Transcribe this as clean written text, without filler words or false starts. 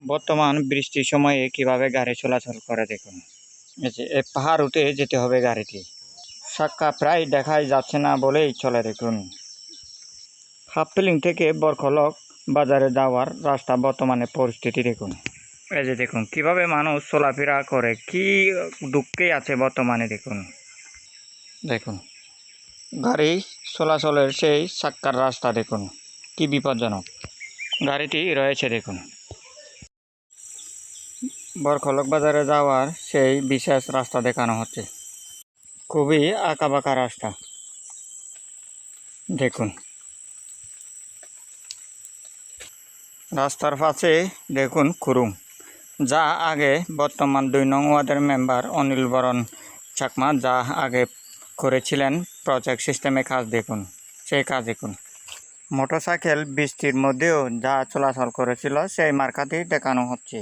বর্তমান বৃষ্টির সময়ে কিভাবে গাড়ি চলাচল করে দেখুন। এই যে এই পাহাড় উঠে যেতে হবে গাড়িটি। চাক্কা প্রায় দেখাই যাচ্ছে না বলেই চলে দেখুন। হাফপিলিং থেকে বরখলক বাজারে যাওয়ার রাস্তা বর্তমানে পরিস্থিতি দেখুন। এই যে দেখুন কিভাবে মানুষ চলাফেরা করে, কি দুঃখে আছে বর্তমানে দেখুন। দেখুন গাড়ি চলাচলের সেই চাক্কার রাস্তা দেখুন কি বিপজ্জনক গাড়িটি রয়েছে দেখুন। বরখলক বাজারে যাওয়ার সেই বিশেষ রাস্তা দেখানো হচ্ছে, খুবই আঁকাবাঁকা রাস্তা দেখুন। রাস্তার পাশে দেখুন খুরুং, যা আগে বর্তমান 2 নং ওয়ার্ডের মেম্বার অনিল বরণ চাকমা যা আগে করেছিলেন প্রজেক্ট সিস্টেমে কাজ দেখুন, সেই কাজ দেখুন। মোটরসাইকেল বৃষ্টির মধ্যেও যা চলাচল করেছিল সেই মার্কাটি দেখানো হচ্ছে।